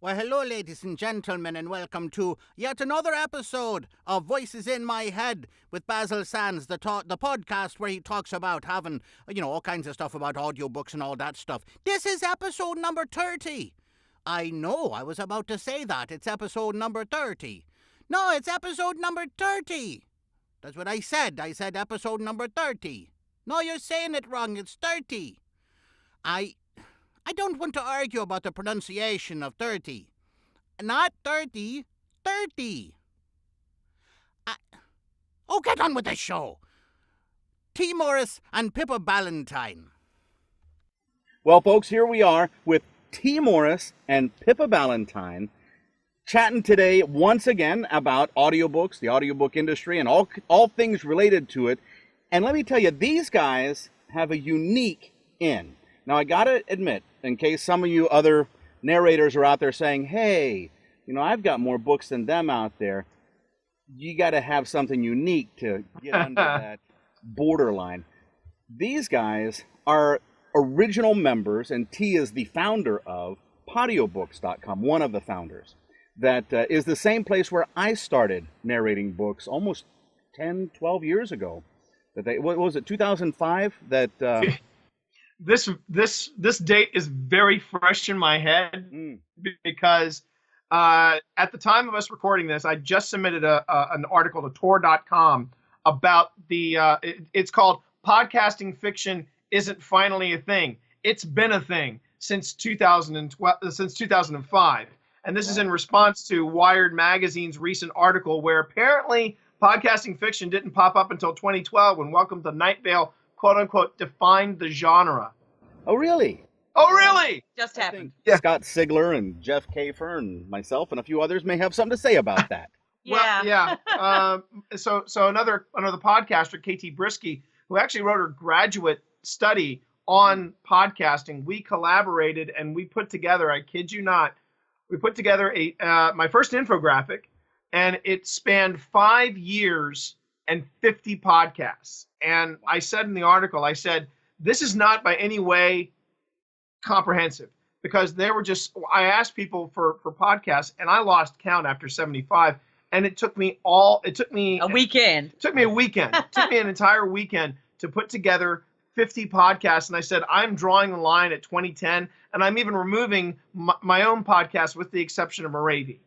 Well, hello, ladies and gentlemen, and welcome to yet another episode of Voices in My Head with Basil Sands, the podcast where he talks about having, all kinds of stuff about audiobooks and all that stuff. This is episode number 30. I know, I was about to say that. It's episode number 30. No, it's episode number 30. That's what I said. I said episode number 30. No, you're saying it wrong. It's 30. I don't want to argue about the pronunciation of 30. Not 30, 30. Get on with the show. T. Morris and Pippa Ballantine. Well, folks, here we are with T. Morris and Pippa Ballantine chatting today once again about audiobooks, the audiobook industry, and all things related to it. And let me tell you, these guys have a unique in. Now, I got to admit, in case some of you other narrators are out there saying, hey, I've got more books than them out there, you got to have something unique to get under that borderline. These guys are original members, and T is the founder of Audiobooks.com, one of the founders. That is the same place where I started narrating books almost 10, 12 years ago. What was it, 2005? This date is very fresh in my head because at the time of us recording this, I just submitted an article to Tor.com about it's called Podcasting Fiction Isn't Finally a Thing. It's been a thing since 2005. And this is in response to Wired Magazine's recent article where apparently podcasting fiction didn't pop up until 2012 when Welcome to Night Vale, quote unquote, defined the genre. Oh, really? Oh, really? Just happened. Yeah. Scott Sigler and Jeff Kafer and myself and a few others may have something to say about that. Yeah. Well, yeah. So another podcaster, KT Brisky, who actually wrote her graduate study on podcasting, we collaborated and we put together, I kid you not, we put together my first infographic, and it spanned 5 years and 50 podcasts. And I said in the article, I said, this is not by any way comprehensive, because they were I asked people for podcasts and I lost count after 75. And it took me a weekend. It took me an entire weekend to put together 50 podcasts. And I said, I'm drawing the line at 2010. And I'm even removing my own podcast with the exception of Moravia.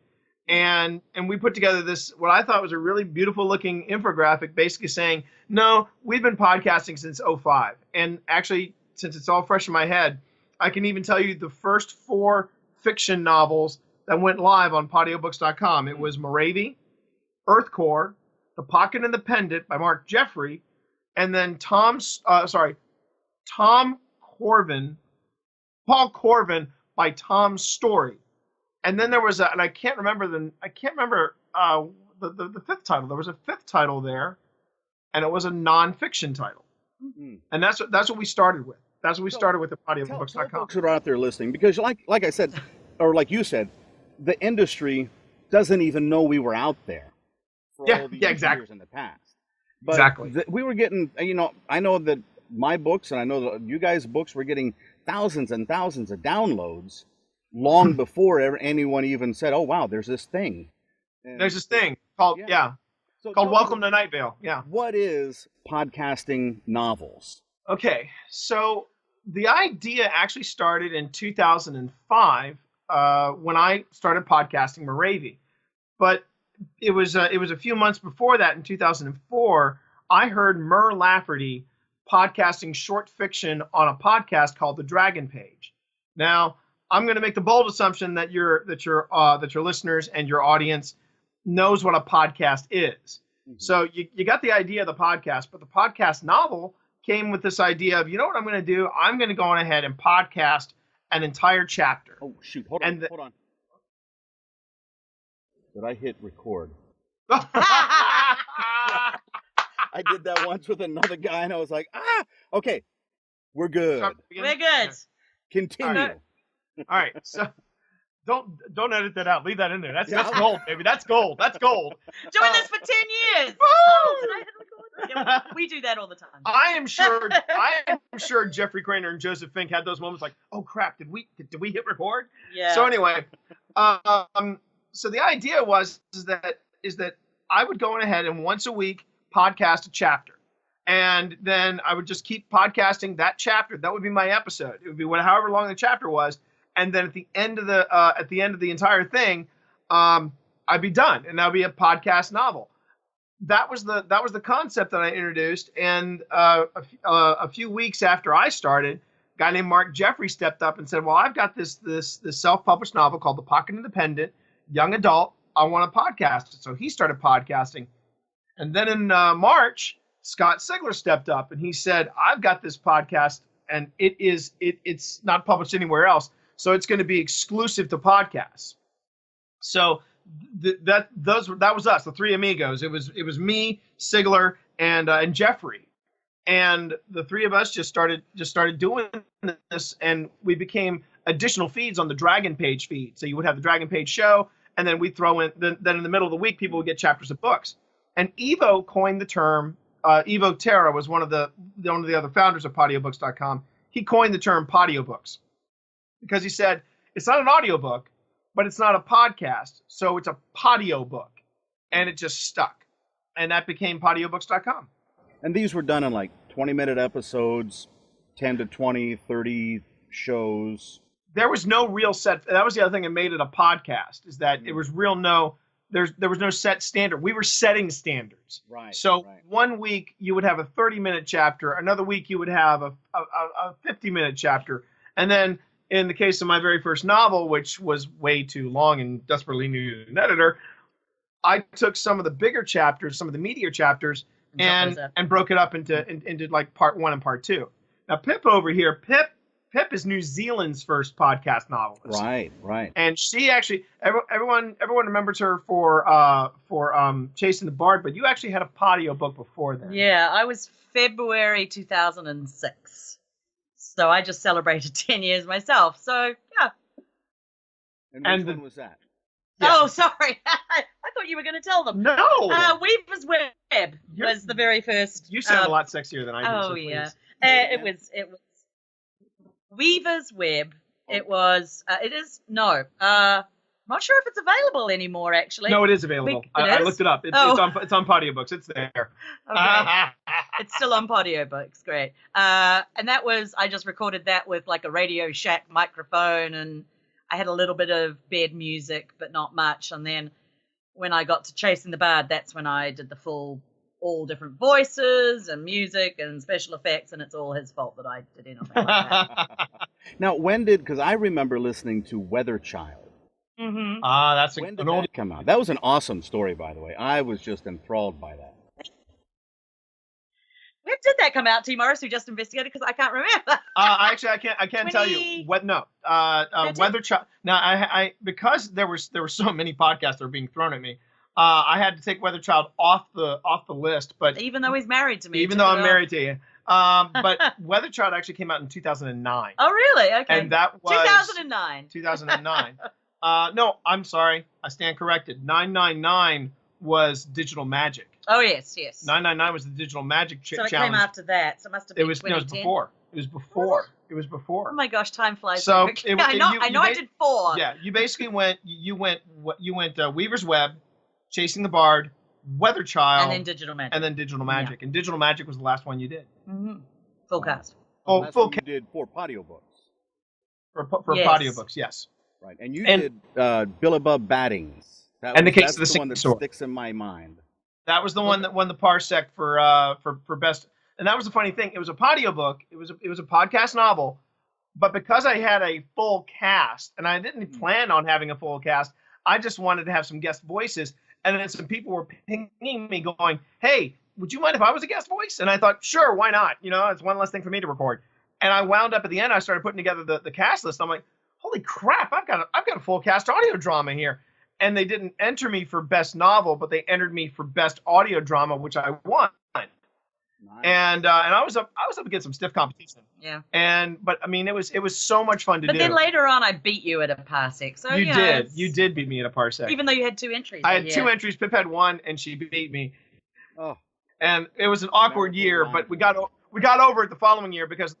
And we put together this, what I thought was a really beautiful looking infographic, basically saying, no, we've been podcasting since 2005. And actually, since it's all fresh in my head, I can even tell you the first 4 fiction novels that went live on Audiobooks.com. It was Moravia, Earthcore, The Pocket and the Pendant by Mark Jeffrey, and then Paul Corvin by Tom Story. And then there was and I can't remember the 5th title. There was a 5th title there, and it was a nonfiction title. Mm-hmm. And that's what we started with. That's what we started with at Audiobooks.com. Tell folks who are out there listening, because like I said, or like you said, the industry doesn't even know we were out there for all these years in the past. But exactly. We were getting, I know that my books, and I know that you guys' books were getting thousands and thousands of downloads long before anyone even said, oh, wow, there's this thing. And there's this thing called, called Welcome to Night Vale. Yeah. What is podcasting novels? Okay, so the idea actually started in 2005 when I started podcasting Moravia. But it was a few months before that, in 2004, I heard Mur Lafferty podcasting short fiction on a podcast called The Dragon Page. Now, I'm going to make the bold assumption that your listeners and your audience knows what a podcast is. Mm-hmm. So you got the idea of the podcast, but the podcast novel came with this idea of, what I'm going to do? I'm going to go on ahead and podcast an entire chapter. Oh, shoot. Hold on. Did I hit record? I did that once with another guy, and I was like, okay, we're good. We're good. Continue. All right. So don't edit that out. Leave that in there. That's gold, baby. That's gold. That's gold. Doing this for 10 years. We do that all the time. I am sure Jeffrey Craner and Joseph Fink had those moments like, oh crap, did we hit record? Yeah. So anyway, So the idea is that I would go ahead and once a week podcast a chapter, and then I would just keep podcasting that chapter. That would be my episode. It would be however long the chapter was, and then at the end of the entire thing, I'd be done, and that would be a podcast novel. That was the concept that I introduced, and a few weeks after I started, a guy named Mark Jeffrey stepped up and said, "Well, I've got this self-published novel called The Pocket Independent, young adult. I want to podcast it." So he started podcasting, and then in March, Scott Sigler stepped up and he said, "I've got this podcast, and it's not published anywhere else, so it's going to be exclusive to podcasts." So that was us, the three amigos. It was me, Sigler, and Jeffrey, and the three of us just started doing this, and we became additional feeds on the Dragon Page feed. So you would have the Dragon Page show, and then we throw in then in the middle of the week people would get chapters of books. And Evo coined the term. Evo Terra was one of the other founders of Audiobooks.com. He coined the term Audiobooks because he said it's not an audiobook, but it's not a podcast, so it's a Audiobook, and it just stuck, and that became Audiobooks.com. And these were done in like 20-minute episodes, 10 to 20, 30 shows. There was no real set. That was the other thing that made it a podcast, is that it was there was no set standard. We were setting standards. Right. So right. one week you would have a 30-minute chapter. Another week you would have a 50-minute chapter. And then in the case of my very first novel, which was way too long and desperately needed an editor, I took some of the bigger chapters, some of the meatier chapters, and broke it up into like part 1 and part 2. Now Pip over here, Pip is New Zealand's first podcast novelist. Right. And she actually, everyone remembers her for Chasing the Bard, but you actually had a audiobook before then. Yeah, I was February 2006. So I just celebrated 10 years myself. So, yeah. And which one was that? Yeah. Oh, sorry. I thought you were going to tell them. No. Weaver's Web was the very first. You sound a lot sexier than I do. Oh, so yeah. please. It was Weaver's Web. It was, it is, no. Not sure if it's available anymore, actually. No, it is available. I looked it up. It's on Audiobooks. It's there. Okay. It's still on Audiobooks. Great. And that was, I just recorded that with like a Radio Shack microphone, and I had a little bit of bed music, but not much. And then when I got to Chasing the Bard, that's when I did the full, all different voices and music and special effects, and it's all his fault that I did anything like that. Now, because I remember listening to Weather Child. Mm-hmm. That's when did that come out? That was an awesome story, by the way. I was just enthralled by that. When did that come out, T. Morris, who just investigated? Because I can't remember. Actually, I can't tell you what. No, Weather Child. Now, I because there were so many podcasts that were being thrown at me. I had to take Weather Child off the list. But even though he's married to me. Even though I'm married to you. But Weather Child actually came out in 2009. Oh, really? Okay. And that was 2009. 2009. No, I'm sorry. I stand corrected. 999 was Digital Magic. Oh, yes. 999 was the Digital Magic challenge. So it came after that. So it must have been 2010. No, it was before. It was before. Oh my gosh, time flies. So I know I did 4. Yeah, you basically went Weaver's Web, Chasing the Bard, Weather Child, and then Digital Magic. Yeah. And Digital Magic was the last one you did. Mm-hmm. Full cast. Oh, full cast. You did 4 audiobooks. For audiobooks, yes. Right, and you did Billabub Battings. The Case of the one that Sword sticks in my mind. That was the one that won the Parsec for best. And that was the funny thing. It was a audiobook. It was a podcast novel, but because I had a full cast, and I didn't plan on having a full cast, I just wanted to have some guest voices. And then some people were pinging me, going, "Hey, would you mind if I was a guest voice?" And I thought, sure, why not? It's one less thing for me to record. And I wound up at the end. I started putting together the cast list. I'm like, holy crap! I've got a full cast audio drama here. And they didn't enter me for best novel, but they entered me for best audio drama, which I won. Nice. And I was up against some stiff competition. Yeah. But I mean, it was so much fun to do. But then later on, I beat you at a Parsec. So you did beat me at a Parsec. Even though you had 2 entries. I had 2 entries. Pip had 1, and she beat me. Oh. And it was an awkward year, but we got over it the following year because.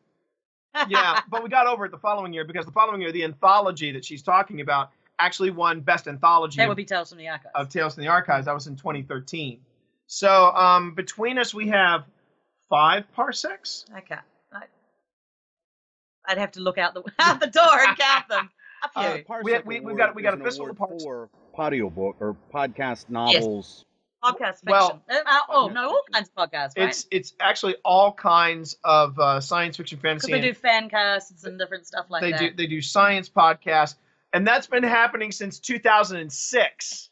Yeah, but we got over it the following year because the following year, the anthology that she's talking about actually won Best Anthology. That would be Tales from the Archives. Of Tales from the Archives. That was in 2013. So between us, we have 5 parsecs. Okay. I'd have to look out the door and count them. A few. Parsec we got Award a is fistful an of award Parsec. for audiobook or podcast novels. Podcast fiction. Well, all kinds of podcasts, right? It's actually all kinds of science fiction, fantasy. Because they do fan casts and different stuff like that. They do science podcasts, and that's been happening since 2006.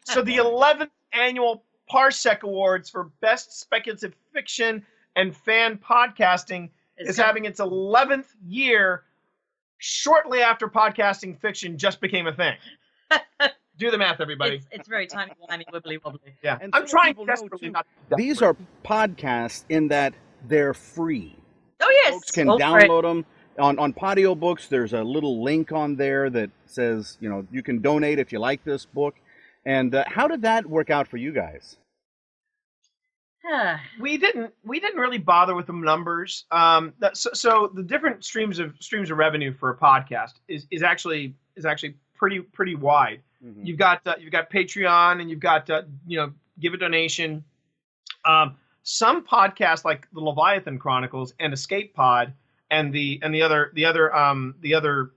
So the 11th annual Parsec Awards for Best Speculative Fiction and Fan Podcasting is having its 11th year, shortly after podcasting fiction just became a thing. Do the math, everybody. It's very timey-wimey, wibbly-wobbly. Yeah, And I'm so trying people know, desperately too, not to. These are podcasts in that they're free. Oh, yes. Folks can download them. On Audiobooks, there's a little link on there that says, you can donate if you like this book. And how did that work out for you guys? We didn't really bother with the numbers. So the different streams of revenue for a podcast is actually pretty wide. Mm-hmm. You've got Patreon, and you've got give a donation. Some podcasts like the Leviathan Chronicles and Escape Pod and the other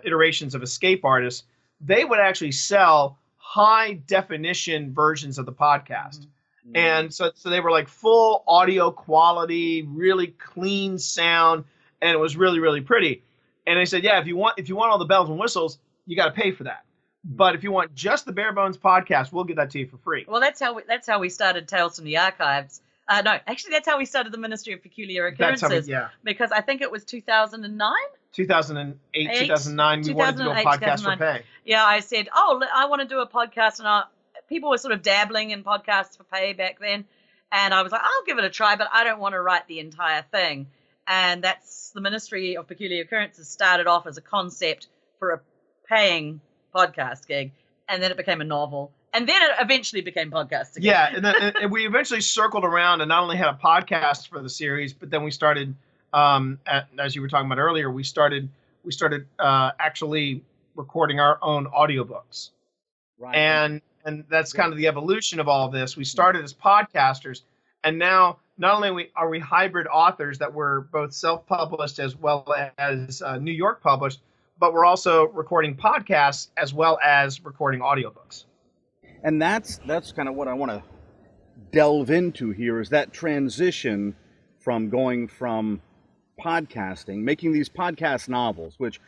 iterations of Escape Artists, they would actually sell high definition versions of the podcast. Mm-hmm. And so they were like full audio quality, really clean sound, and it was really, really pretty. And they said, yeah, if you want all the bells and whistles, you got to pay for that. But if you want just the bare bones podcast, we'll give that to you for free. Well, that's how we started Tales from the Archives. No, actually, that's how we started the Ministry of Peculiar Occurrences. Because I think it was 2009? 2008, 2009, we wanted to do a podcast for pay. Yeah, I said, I want to do a podcast, and people were sort of dabbling in podcasts for pay back then, and I was like, I'll give it a try, but I don't want to write the entire thing. And that's the Ministry of Peculiar Occurrences started off as a concept for a paying podcast gig, and then it became a novel, and then it eventually became podcasting. Yeah, and we eventually circled around and not only had a podcast for the series, but then we started, as you were talking about earlier, we started actually recording our own audiobooks. Right. And that's kind of the evolution of all of this. We started as podcasters, and now not only are we hybrid authors that were both self-published as well as New York published, but we're also recording podcasts as well as recording audiobooks. And that's kind of what I want to delve into here, is that transition from going from podcasting, making these podcast novels, which,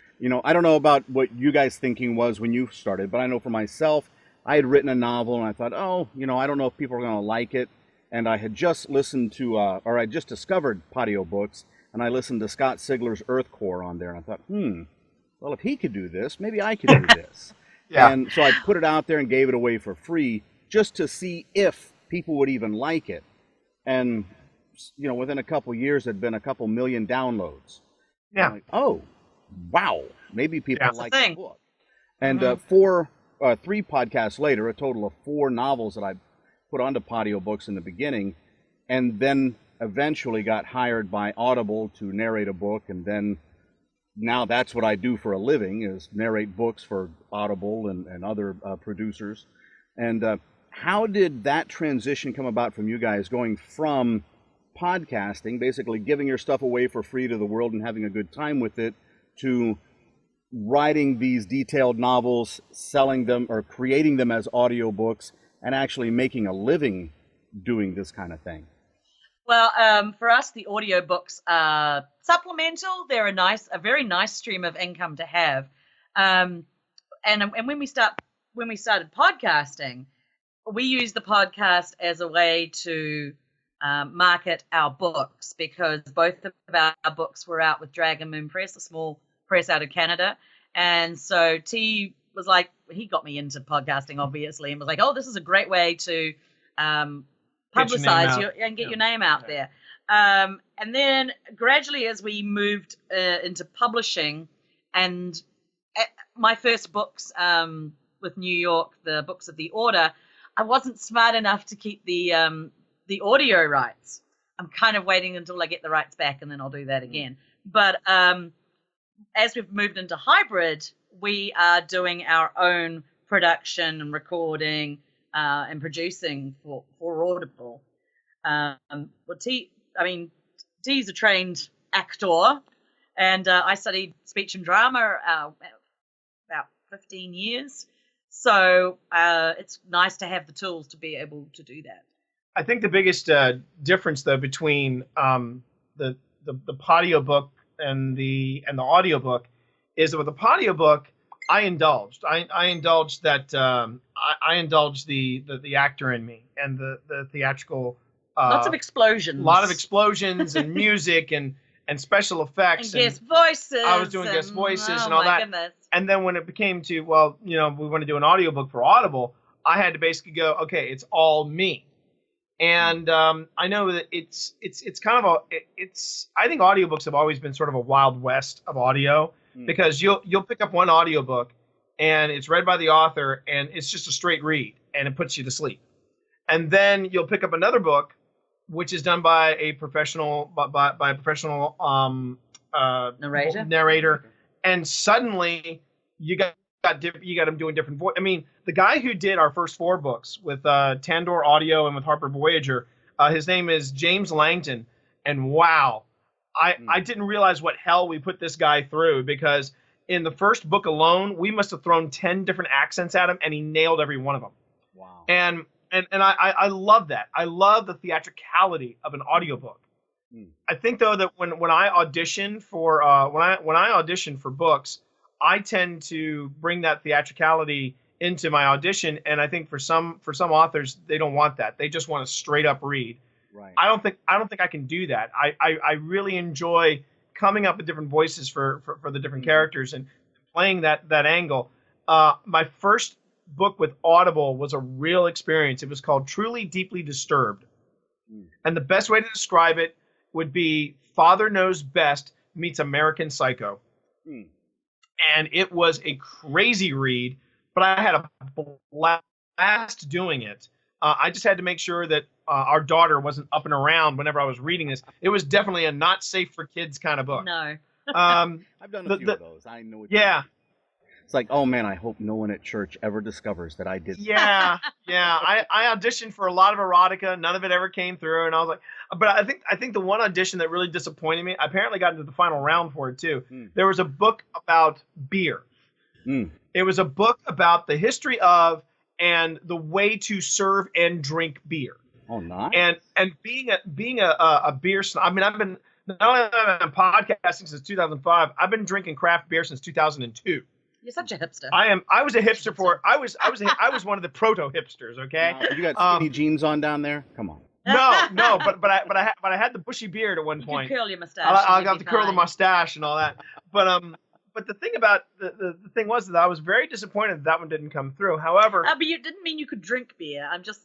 I don't know about what you guys' thinking was when you started, but I know for myself, I had written a novel and I thought, I don't know if people are going to like it. And I had just listened to, or I just discovered Audiobooks, and I listened to Scott Sigler's Earth Core on there, and I thought, well, if he could do this, maybe I could do this. Yeah. And so I put it out there and gave it away for free just to see if people would even like it. And, within a couple years, there'd been a couple million downloads. Yeah. Like, oh, wow. Maybe people like the book. And 3 podcasts later, a total of 4 novels that I put onto Audiobooks in the beginning, and then eventually got hired by Audible to narrate a book, and then now that's what I do for a living, is narrate books for Audible and other producers. And how did that transition come about from you guys, going from podcasting, basically giving your stuff away for free to the world and having a good time with it, to writing these detailed novels, selling them or creating them as audiobooks, and actually making a living doing this kind of thing? Well, for us, the audiobooks are supplemental. They're a very nice stream of income to have. And when we started podcasting, we used the podcast as a way to market our books, because both of our books were out with Dragon Moon Press, a small press out of Canada. And so Tee was like, he got me into podcasting, obviously, and was like, this is a great way to publicize and get your name out there. And then gradually, as we moved into publishing, and my first books with New York, the Books of the Order, I wasn't smart enough to keep the audio rights. I'm kind of waiting until I get the rights back, and then I'll do that again. But as we've moved into hybrid, we are doing our own production and recording and producing for Audible. Well, Tee's a trained actor, and I studied speech and drama about 15 years. So it's nice to have the tools to be able to do that. I think the biggest difference, though, between the audiobook and the audiobook is that with the audiobook, I indulged. I indulged that. I indulged the actor in me and the theatrical. Lots of explosions. A lot of explosions and music and special effects and guest voices. I was doing guest voices and all that. Goodness. And then when it became to, well, we want to do an audiobook for Audible, I had to basically go, okay, it's all me. And I know that it's kind of I think audiobooks have always been sort of a wild west of audio, because you'll pick up one audiobook and it's read by the author and it's just a straight read and it puts you to sleep. And then you'll pick up another book which is done by a professional narrator, and suddenly you got them doing different voice. I mean, the guy who did our first 4 books with Tandor Audio and with Harper Voyager, his name is James Langton, and wow, I didn't realize what hell we put this guy through, because in the first book alone, we must have thrown 10 different accents at him, and he nailed every one of them. Wow. And I love that. I love the theatricality of an audiobook. I think, though, that when I audition for when I audition for books, I tend to bring that theatricality into my audition, and I think for some authors, they don't want that. They just want a straight up read. Right. I don't think I can do that. I really enjoy coming up with different voices for the different characters and playing that angle. My first book with Audible was a real experience. It was called Truly Deeply Disturbed. And the best way to describe it would be Father Knows Best meets American Psycho. And it was a crazy read, but I had a blast doing it. I just had to make sure that our daughter wasn't up and around whenever I was reading this. It was definitely a not safe for kids kind of book. No. I've done a few of those. I know what you mean. It's like, oh man, I hope no one at church ever discovers that I did. Yeah. I auditioned for a lot of erotica. None of it ever came through, and I was like, but I think the one audition that really disappointed me, I apparently got into the final round for it too. There was a book about beer. It was a book about the history of and the way to serve and drink beer. Oh, nice. And being a beer snob. I mean, I've been not only have I been podcasting since 2005. I've been drinking craft beer since 2002. You're such a hipster. I was a hipster I was one of the proto hipsters. Okay. No, you got skinny jeans on down there. Come on. No, but I had the bushy beard at one point. You curl your mustache. I got to curl the mustache and all that. But the thing about the thing was that I was very disappointed that one didn't come through. However, but you didn't mean you could drink beer. I'm just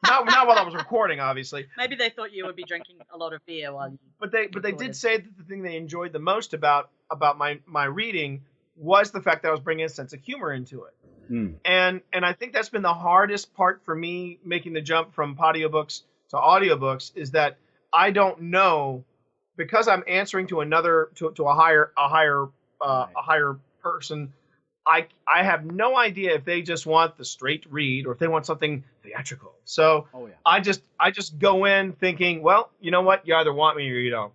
not while I was recording, obviously. Maybe they thought you would be drinking a lot of beer while you. But they did say that the thing they enjoyed the most about my reading was the fact that I was bringing a sense of humor into it. And I think that's been the hardest part for me making the jump from audiobooks to audiobooks, is that I don't know, because I'm answering to a higher person. I have no idea if they just want the straight read or if they want something theatrical. So I just go in thinking, well, you know what, you either want me or you don't.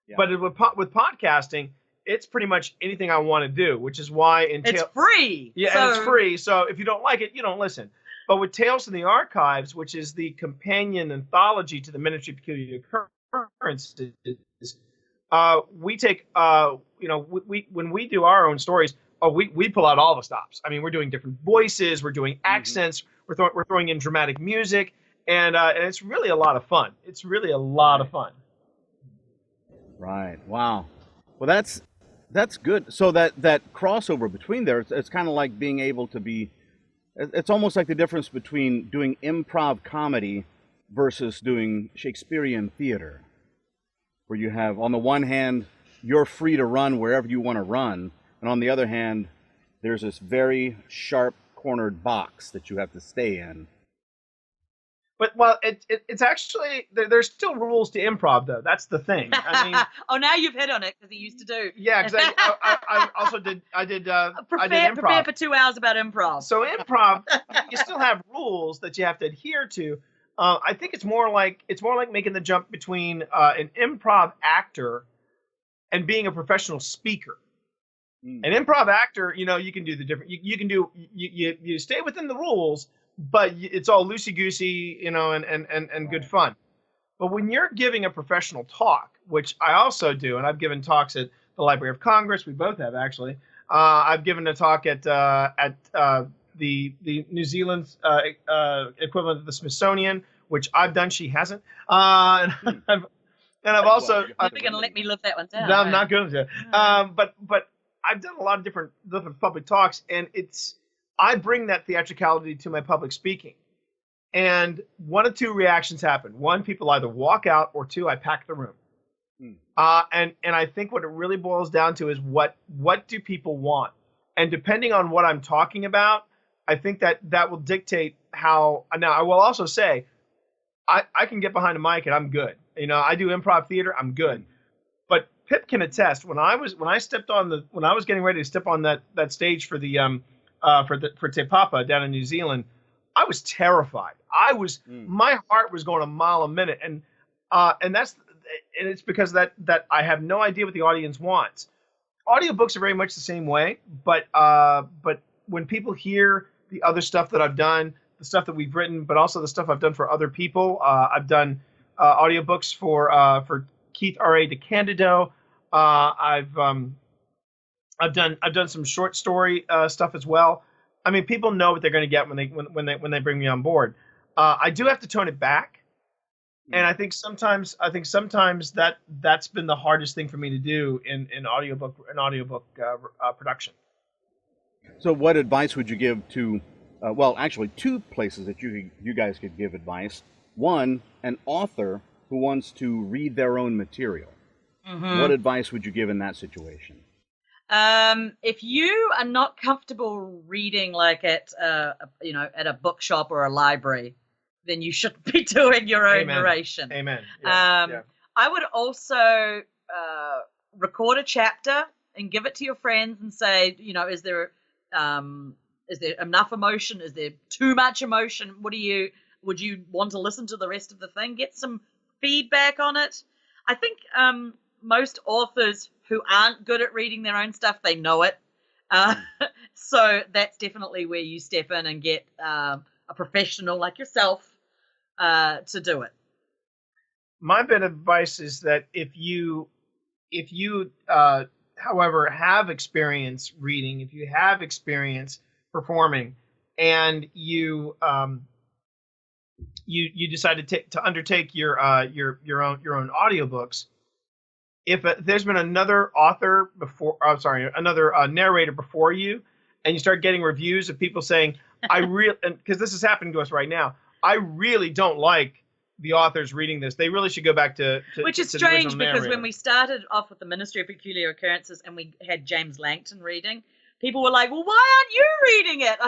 Yeah. But with podcasting, it's pretty much anything I want to do, which is why it's free. Yeah, and it's free. So if you don't like it, you don't listen. But with Tales from the Archives, which is the companion anthology to the Ministry of Peculiar Occurrences, we take when we do our own stories, we pull out all the stops. I mean, we're doing different voices, we're doing accents, we're throwing in dramatic music, and it's really a lot of fun. It's really a lot of fun. Right. Wow. Well, that's good. So that crossover between there, it's kind of like being able to be. It's almost like the difference between doing improv comedy versus doing Shakespearean theater, where you have, on the one hand, you're free to run wherever you want to run, and on the other hand, there's this very sharp cornered box that you have to stay in. But it's actually there's still rules to improv though. That's the thing. I mean, oh, now you've hit on it because he used to do. yeah, because I also did I did improv. Prepare for 2 hours about improv. So improv, you still have rules that you have to adhere to. I think it's more like making the jump between an improv actor and being a professional speaker. An improv actor, you can do the different. You can do you stay within the rules, but it's all loosey goosey, and good fun. But when you're giving a professional talk, which I also do, and I've given talks at the Library of Congress, we both have actually. I've given a talk at the New Zealand's equivalent of the Smithsonian, which I've done. She hasn't. And I've also. You're never going to let me live that one down. No, I'm not going to. But I've done a lot of different public talks, and I bring that theatricality to my public speaking. And one of two reactions happen. One, people either walk out, or two, I pack the room. And I think what it really boils down to is what do people want? And depending on what I'm talking about, I think that will dictate how. Now, I will also say, I can get behind a mic and I'm good. I do improv theater, I'm good. But Pip can attest, when I was getting ready to step on that stage for the for Tee and Pippa down in New Zealand, I was terrified. My heart was going a mile a minute, and it's because that I have no idea what the audience wants. Audiobooks are very much the same way, but when people hear the other stuff that I've done, the stuff that we've written, but also the stuff I've done for other people, I've done audiobooks for Keith R.A. DeCandido. I've done some short story stuff as well. I mean, people know what they're going to get when they bring me on board. I do have to tone it back, and I think sometimes that's been the hardest thing for me to do in audiobook production. So, what advice would you give to? Well, actually, two places that you guys could give advice. One, an author who wants to read their own material. What advice would you give in that situation? If you are not comfortable reading like at a bookshop or a library, then you shouldn't be doing your own narration. Amen. Yeah. I would also record a chapter and give it to your friends and say, is there enough emotion? Is there too much emotion? Would you want to listen to the rest of the thing? Get some feedback on it. I think most authors who aren't good at reading their own stuff, they know it. So that's definitely where you step in and get a professional like yourself to do it. My bit of advice is that if you however have experience reading, if you have experience performing, and you decide to undertake your own audiobooks, if there's been another narrator before you, and you start getting reviews of people saying, because this is happening to us right now, I really don't like the authors reading this. They really should go back to which is strange, because when we started off with the Ministry of Peculiar Occurrences and we had James Langton reading, people were like, well, why aren't you reading it?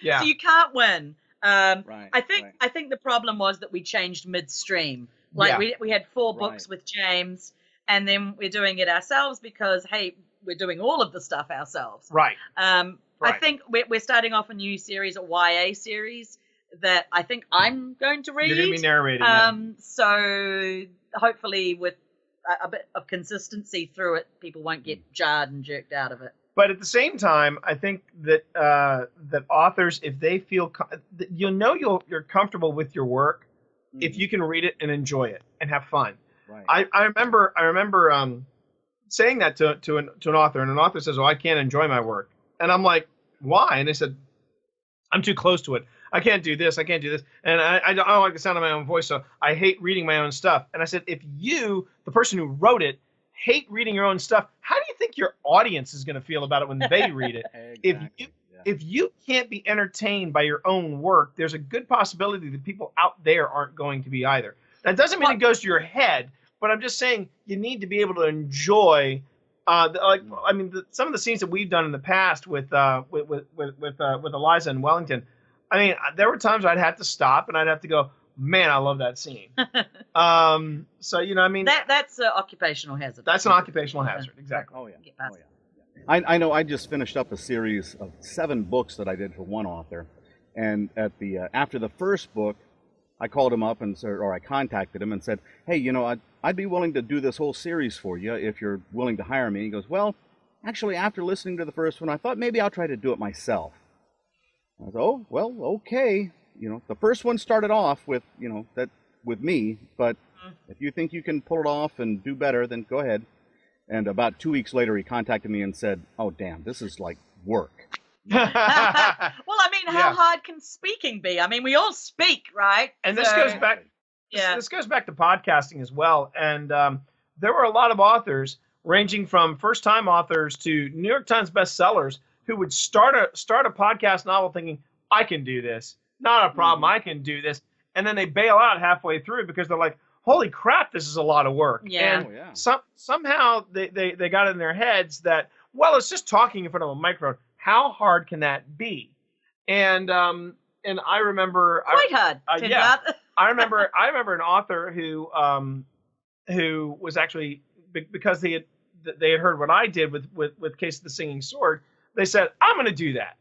Yeah. So you can't win. Right. I think the problem was that we changed midstream. We had 4 books with James, and then we're doing it ourselves because, hey, we're doing all of the stuff ourselves. Right. I think we're starting off a new series, a YA series, that I think I'm going to read. You're going to be narrating. So hopefully with a bit of consistency through it, people won't get jarred and jerked out of it. But at the same time, I think that authors, if they feel, you're comfortable with your work, if you can read it and enjoy it and have fun. Right. I remember saying that to an author, and an author says, "Oh, I can't enjoy my work," and I'm like, "Why?" And they said, "I'm too close to it. I can't do this. I can't do this, and I don't like the sound of my own voice, so I hate reading my own stuff." And I said, "If you, the person who wrote it, hate reading your own stuff, how do you think your audience is going to feel about it when they read it?" Exactly. If you can't be entertained by your own work, there's a good possibility that people out there aren't going to be either. That doesn't mean it goes to your head, but I'm just saying you need to be able to enjoy. Some of the scenes that we've done in the past with Eliza and Wellington, I mean, there were times I'd have to stop and I'd have to go, man, I love that scene. So, you know, I mean, that's an occupational hazard. That's an occupational hazard, exactly. Oh, yeah. Get past Oh, yeah. I know I just finished up a series of 7 books that I did for one author. And at the after the first book, I called him up and said, or I contacted him and said, hey, you know, I'd be willing to do this whole series for you if you're willing to hire me. He goes, well, actually, after listening to the first one, I thought maybe I'll try to do it myself. I said, oh, well, okay. You know, the first one started off with, you know, that with me, but if you think you can pull it off and do better, then go ahead. And about 2 weeks later, he contacted me and said, oh, damn, this is like work. Well, I mean, how hard can speaking be? I mean, we all speak, right? And this goes back. This goes back to podcasting as well. And there were a lot of authors, ranging from first-time authors to New York Times bestsellers, who would start a podcast novel thinking, I can do this. Not a problem. I can do this. And then they bail out halfway through because they're like, holy crap, this is a lot of work. Yeah. And somehow they got in their heads that, well, it's just talking in front of a microphone. How hard can that be? And I remember quite hard. I remember an author who was actually, because they had heard what I did with Case of the Singing Sword, they said, I'm going to do that.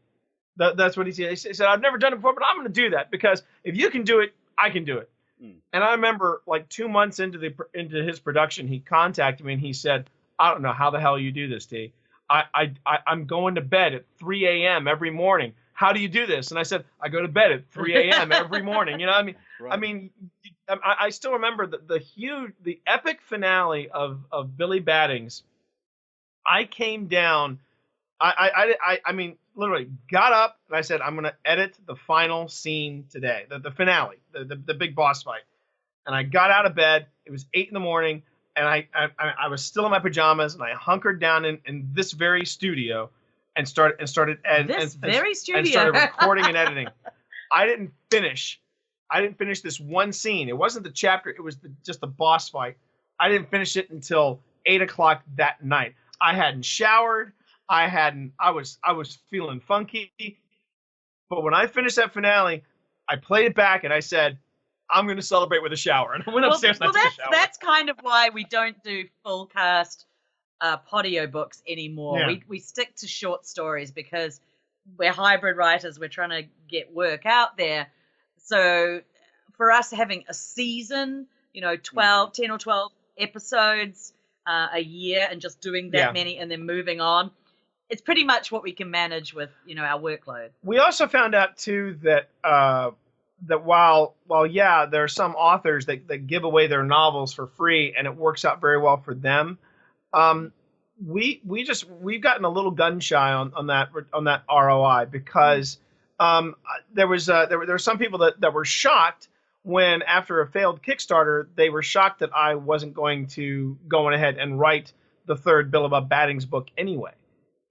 That's what he said. He said, I've never done it before, but I'm going to do that because if you can do it, I can do it. And I remember like 2 months into his production, he contacted me and he said, I don't know how the hell you do this, T. I'm going to bed at 3 a.m. every morning. How do you do this? And I said, I go to bed at 3 a.m. every morning. You know, I mean, right. I mean, I still remember the epic finale of Billy Batting's. I came down. I mean, literally got up and I said, I'm going to edit the final scene today, the finale, the big boss fight. And I got out of bed. It was 8 a.m. And I was still in my pajamas and I hunkered down in this very studio and started studio and started recording and editing. I didn't finish this one scene. It wasn't the chapter. It was just the boss fight. I didn't finish it until 8 o'clock that night. I hadn't showered. I was feeling funky. But when I finished that finale, I played it back and I said, I'm going to celebrate with a shower. And I went upstairs and I took a shower. That's kind of why we don't do full cast audiobooks anymore. Yeah. We stick to short stories because we're hybrid writers. We're trying to get work out there. So for us having a season, 10 or 12 episodes a year and just doing that many and then moving on, it's pretty much what we can manage with, our workload. We also found out too that while there are some authors that give away their novels for free and it works out very well for them, we've gotten a little gun shy on that ROI because there were some people that were shocked when after a failed Kickstarter they were shocked that I wasn't going to go ahead and write the third Bill Above Batting's book anyway.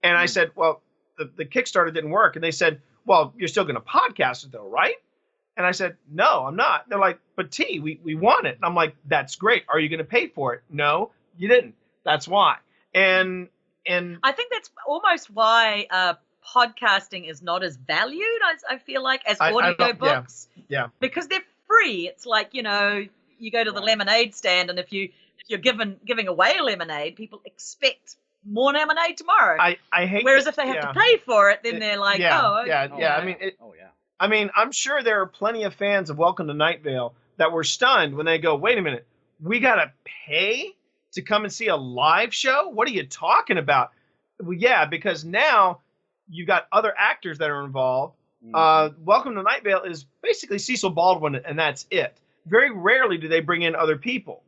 And I said, well, the Kickstarter didn't work. And they said, well, you're still going to podcast it though, right? And I said, no, I'm not. They're like, but T, we want it. And I'm like, that's great. Are you going to pay for it? No, you didn't. That's why. And I think that's almost why podcasting is not as valued, I feel like, as audiobooks. Yeah. Because they're free. It's like, you go to the lemonade stand and if you're giving away lemonade, people expect more lemonade tomorrow. I hate. Whereas if they have to pay for it, then they're like, I mean, I'm sure there are plenty of fans of Welcome to Night Vale that were stunned when they go, wait a minute, we gotta pay to come and see a live show? What are you talking about? Well, yeah, because now you've got other actors that are involved. Welcome to Night Vale is basically Cecil Baldwin, and that's it. Very rarely do they bring in other people,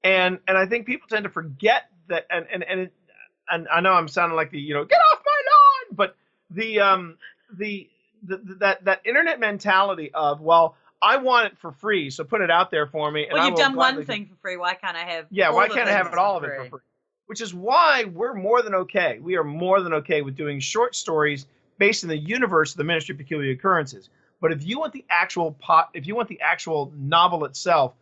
and I think people tend to forget that. And I know I'm sounding like the get off my lawn, but that internet mentality of, well, I want it for free, so put it out there for me. And you've done one thing for free. Why can't I have? Yeah, why can't I have all of it for free? Which is why we're more than okay. We are more than okay with doing short stories based in the universe of the Ministry of Peculiar Occurrences. But if you want the actual novel itself,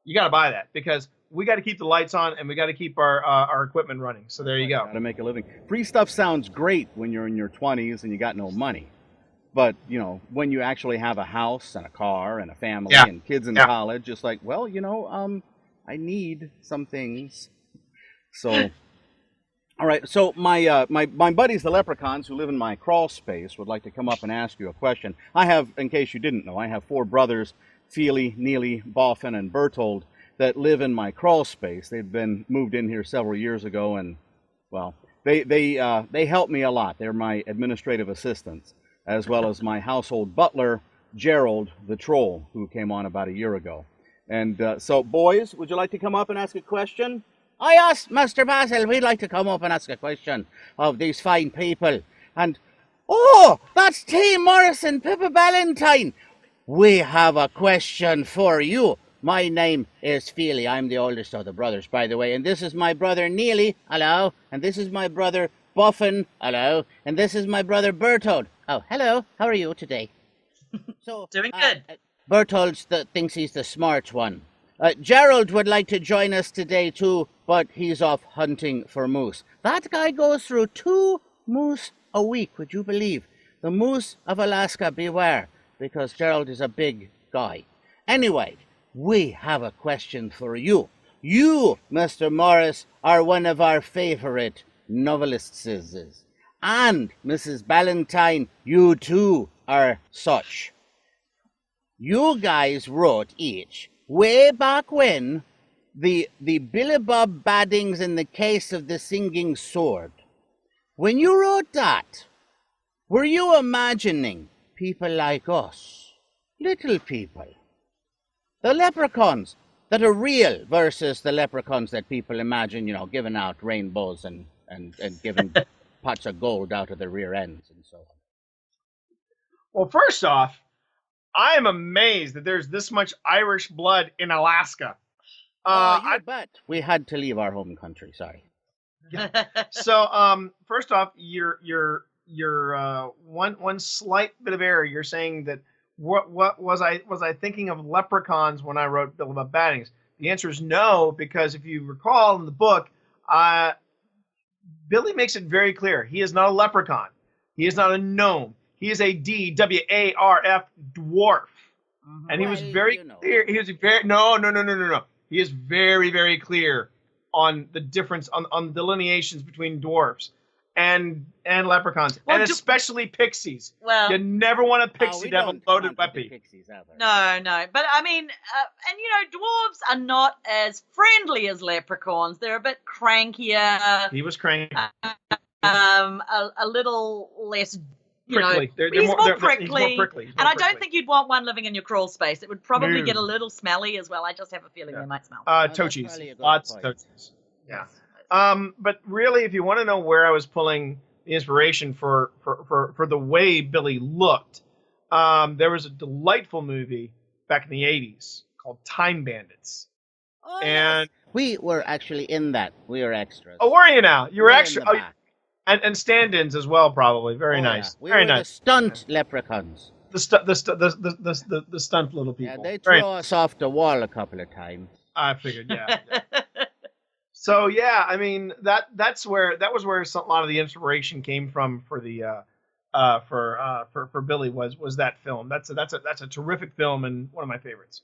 you got to buy that because we got to keep the lights on and we got to keep our equipment running. So there you go. Got to make a living. Free stuff sounds great when you're in your 20s and you got no money. But, when you actually have a house and a car and a family Yeah. and kids in Yeah. college, it's like, well, I need some things. So, all right. So my buddies, the Leprechauns, who live in my crawl space, would like to come up and ask you a question. I have, in case you didn't know, I have 4 brothers, Feely, Neely, Boffin, and Bertold, that live in my crawl space. They've been moved in here several years ago, and, well, they help me a lot. They're my administrative assistants, as well as my household butler, Gerald the Troll, who came on about a year ago. And so, boys, would you like to come up and ask a question? Oh, yes, Mr. Basil, we'd like to come up and ask a question of these fine people. And, oh, that's T. Morris and Pippa Ballantine. We have a question for you. My name is Feely. I'm the oldest of the brothers, by the way. And this is my brother Neely. Hello. And this is my brother Boffin. Hello. And this is my brother Bertold. Oh, hello. How are you today? So Doing good. Bertold thinks he's the smart one. Gerald would like to join us today too, but he's off hunting for moose. That guy goes through 2 moose a week, would you believe? The moose of Alaska, beware, because Gerald is a big guy. Anyway, we have a question for you. You, Mr. Morris, are one of our favorite novelists. And Mrs. Ballantine, you too are such. You guys wrote each, way back when, the Billybob Baddings in the Case of the Singing Sword. When you wrote that, were you imagining people like us, little people, the leprechauns that are real versus the leprechauns that people imagine, giving out rainbows and giving pots of gold out of their rear ends and so on? Well, first off, I am amazed that there's this much Irish blood in Alaska. You bet. We had to leave our home country. Sorry. So, first off, you're one slight bit of error. You're saying that what was I thinking of leprechauns when I wrote Billybob Baddings? The answer is no, because if you recall in the book, Billy makes it very clear he is not a leprechaun. He is not a gnome. He is a DWARF dwarf. Mm-hmm. And he was very clear. He was very no. He is very, very clear on the difference on the delineations between dwarfs and leprechauns, and especially pixies. Well, you never want a pixie to have a loaded weapon. No. But I mean, and dwarves are not as friendly as leprechauns. They're a bit crankier. He was cranky. A little less. Prickly. He's more prickly. He's more prickly. And I don't think you'd want one living in your crawl space. It would probably get a little smelly as well. I just have a feeling they might smell. Tochies. Lots of tochies. Yeah. But really, if you want to know where I was pulling the inspiration for the way Billy looked, there was a delightful movie back in the 80s called Time Bandits. Oh, and we were actually in that. We were extras. Oh, were you now? You were extra. And stand-ins as well, probably. Very nice. Yeah. Very nice. nice. The stunt leprechauns. The stunt little people. Yeah, they throw us off the wall a couple of times. I figured, yeah. So yeah, I mean that was where a lot of the inspiration came from for the for Billy was that film. That's a terrific film and one of my favorites.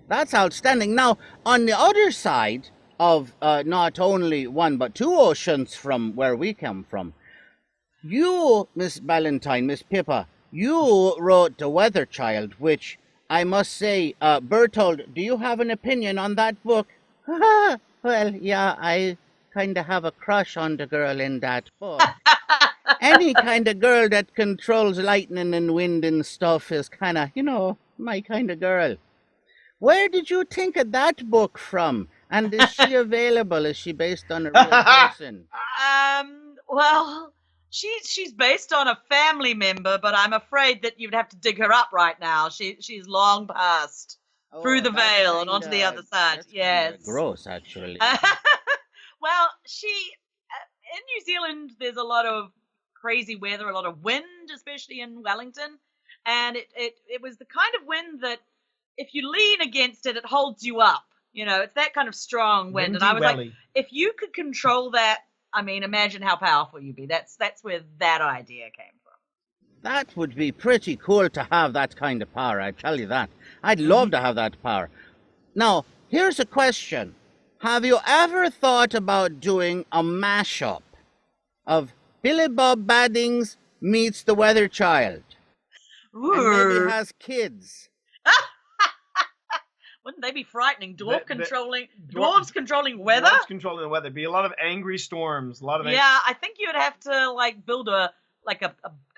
That's outstanding. Now on the other side of not only one but 2 oceans from where we come from, you, Miss Ballantine, Miss Pippa, you wrote The Weather Child, which I must say, Bertold, do you have an opinion on that book? Well, yeah, I kind of have a crush on the girl in that book. Any kind of girl that controls lightning and wind and stuff is kind of, my kind of girl. Where did you think of that book from? And is she available? Is she based on a real person? Well, she's based on a family member, but I'm afraid that you'd have to dig her up right now. She's long passed through the veil and onto the other side. Yes. Gross, actually. Well, in New Zealand, there's a lot of crazy weather, a lot of wind, especially in Wellington, and it was the kind of wind that if you lean against it, it holds you up. It's that kind of strong wind. Windy and I was welly. like, if you could control that, I mean, imagine how powerful you'd be. That's where that idea came from. That would be pretty cool to have that kind of power, I tell you that. I'd love to have that power. Now, here's a question. Have you ever thought about doing a mashup of Billy Bob Baddings meets the Weather Child? And maybe has kids. Wouldn't they be frightening? Dwarves controlling weather? Dwarves controlling the weather. Be a lot of angry storms. A lot of I think you'd have to like build a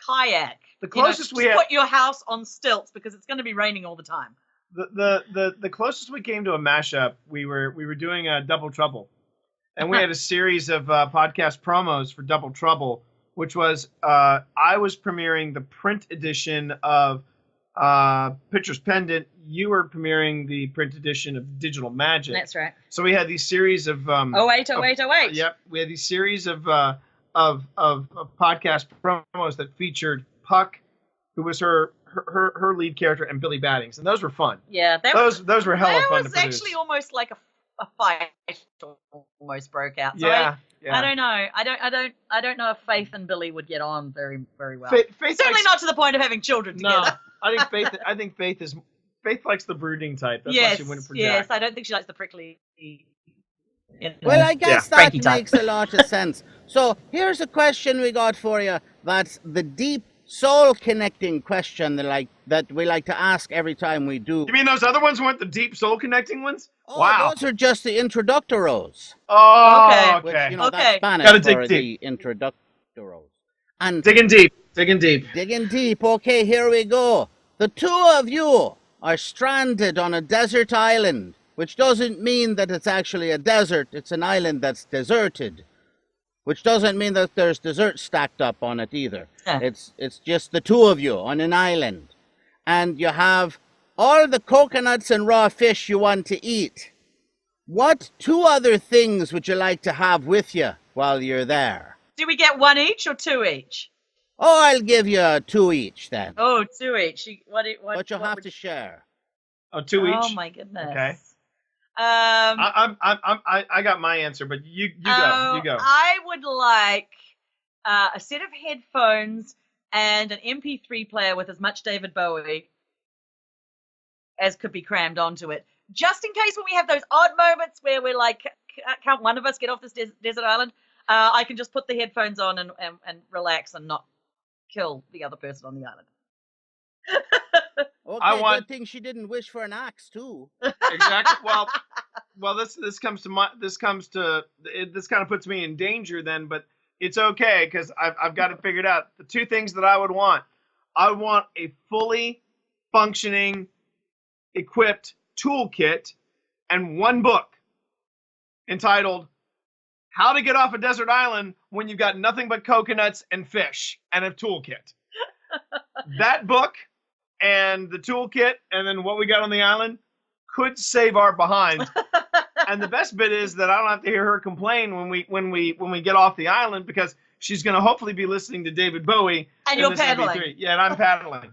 kayak. The closest we put your house on stilts because it's going to be raining all the time. The closest we came to a mashup, we were doing a Double Trouble, and we had a series of podcast promos for Double Trouble, which was I was premiering the print edition of Pitcher's Pendant. You were premiering the print edition of Digital Magic. That's right. So we had these series of 08. Yep, we had these series of podcast promos that featured Puck, who was her lead character, and Billy Baddings, and those were fun. Yeah, those were hella fun to produce. That was actually almost like a fight almost broke out. So yeah. I don't know. I don't know if Faith and Billy would get on very very well. Faith Certainly not to the point of having children together. No, I think Faith likes the brooding type. That's why she went for Jack. Yes, I don't think she likes the prickly. Well, I guess that makes a lot of sense. So here's a question we got for you. That's the deep soul-connecting question that we like to ask every time we do. You mean those other ones weren't the deep soul-connecting ones? Oh, wow. Those are just the introductoros. Oh, okay. okay. Which, that's Spanish Gotta for dig the introductoros. And digging deep. Digging deep. Okay, here we go. The two of you are stranded on a desert island, which doesn't mean that it's actually a desert. It's an island that's deserted, which doesn't mean that there's dessert stacked up on it either. Yeah. It's just the two of you on an island. And you have all the coconuts and raw fish you want to eat. What two other things would you like to have with you while you're there? Do we get one each or two each? Oh, I'll give you two each then. Oh, two each. But you'll have to share. Oh, two each? Oh my goodness. Okay. I I got my answer, but you go. You go. I would like a set of headphones and an MP3 player with as much David Bowie as could be crammed onto it, just in case when we have those odd moments where we're like, can't one of us get off this desert island? I can just put the headphones on and relax and not kill the other person on the island. Okay, good thing she didn't wish for an axe too. Exactly. Well, this kind of puts me in danger then, but it's okay because I've got it figured out. The two things that I would want a fully functioning, equipped toolkit and one book entitled "How to Get Off a Desert Island When You've Got Nothing But Coconuts and Fish and a Toolkit." That book and the toolkit, and then what we got on the island could save our behind. And the best bit is that I don't have to hear her complain when we get off the island, because she's going to hopefully be listening to David Bowie. And you're paddling. MP3. Yeah, and I'm paddling.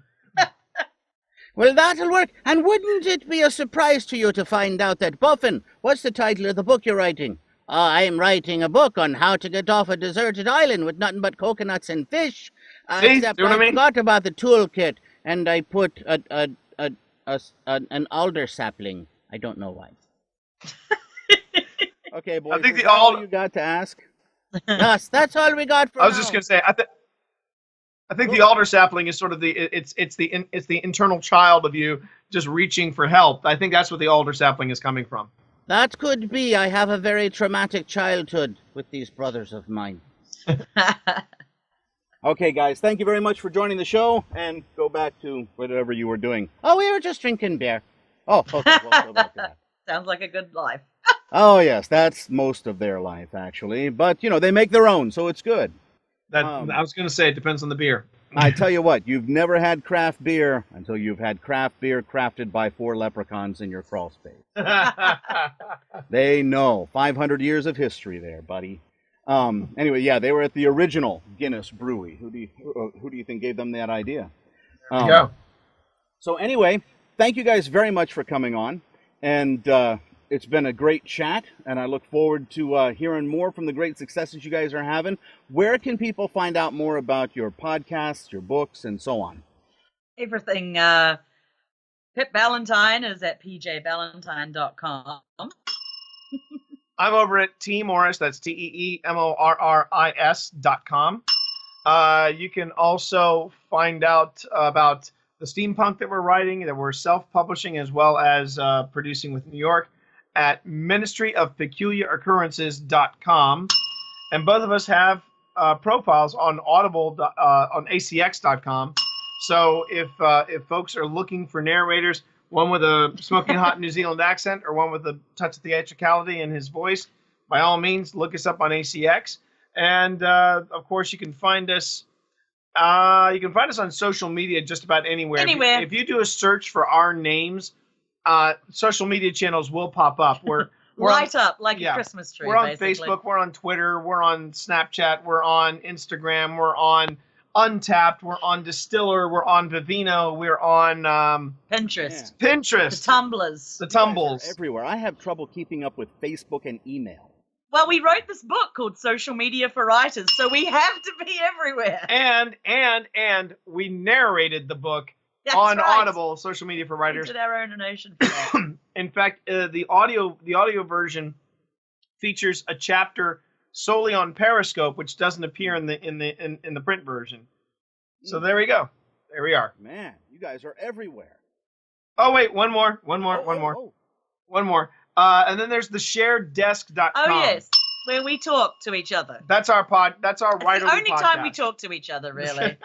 Well, that'll work. And wouldn't it be a surprise to you to find out that Buffin, what's the title of the book you're writing? I'm writing a book on how to get off a deserted island with nothing but coconuts and fish. Except I forgot about the toolkit, and I put an alder sapling. I don't know why. Okay, boys. I think is that all you got to ask? Yes, that's all we got for I was now. just going to say, I think the alder sapling is sort of it's the internal child of you just reaching for help. I think that's what the alder sapling is coming from. That could be. I have a very traumatic childhood with these brothers of mine. Okay, guys, thank you very much for joining the show, and go back to whatever you were doing. Oh, we were just drinking beer. Oh, okay, we'll go back to that. Sounds like a good life. Oh, yes, that's most of their life, actually. But, they make their own, so it's good. I was going to say, it depends on the beer. I tell you what, you've never had craft beer until you've had craft beer crafted by 4 leprechauns in your crawl space. They know. 500 years of history there, buddy. Anyway, yeah, they were at the original Guinness Brewery. Who do you think gave them that idea? There you go. So anyway, thank you guys very much for coming on. And it's been a great chat, and I look forward to hearing more from the great successes you guys are having. Where can people find out more about your podcasts, your books, and so on? Everything. Pip Ballantine is at pjballantine.com. I'm over at Tee Morris. That's TEEMORRIS.com. You can also find out about the steampunk that we're writing, that we're self-publishing as well as producing with New York, at ministryofpeculiaroccurrences.com. And both of us have profiles on Audible on acx.com. So if folks are looking for narrators, one with a smoking hot New Zealand accent or one with a touch of theatricality in his voice, by all means, look us up on ACX. And of course, you can find us. You can find us on social media just about anywhere. Anywhere. If you do a search for our names, social media channels will pop up. We're Light up like yeah, a Christmas tree. We're on basically. Facebook. We're on Twitter. We're on Snapchat. We're on Instagram. We're on Untapped. We're on Distiller. We're on Vivino. We're on Pinterest. Pinterest. The Tumblrs. The You guys are Tumbles. everywhere. I have trouble keeping up with Facebook and email. Well, we wrote this book called Social Media for Writers, so we have to be everywhere. And we narrated the book That's on right. Audible, Social Media for We Writers. did our own donation for that. In fact, the audio version features a chapter solely on Periscope, which doesn't appear in the print version. So there we go. There we are. Man, you guys are everywhere. Oh wait, one more. Oh. And then there's the shareddesk.com. Oh, yes, where we talk to each other. That's our It's writerly the only podcast. time we talk to each other, really.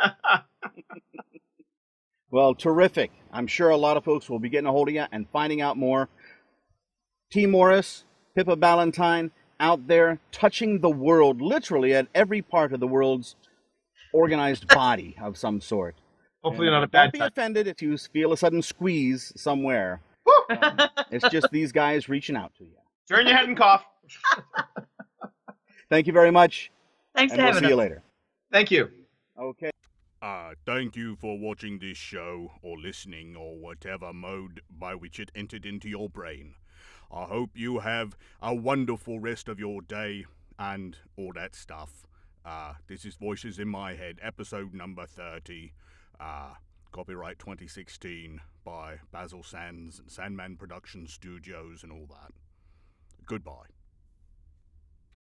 Well, terrific. I'm sure a lot of folks will be getting a hold of you and finding out more. Tee Morris, Pippa Ballantine, out there touching the world, literally at every part of the world's organized body of some sort. Hopefully And, not a bad Don't be touch. offended if you feel a sudden squeeze somewhere. It's just these guys reaching out to you. Turn your head and cough. Thank you very much, Thanks and for we'll having see you us. later. Thank you. Okay. Thank you for watching this show, or listening, or whatever mode by which it entered into your brain. I hope you have a wonderful rest of your day, and all that stuff. This is Voices in My Head, episode number 30. Copyright 2016 by Basil Sands, Sandman Production Studios, and all that. Goodbye.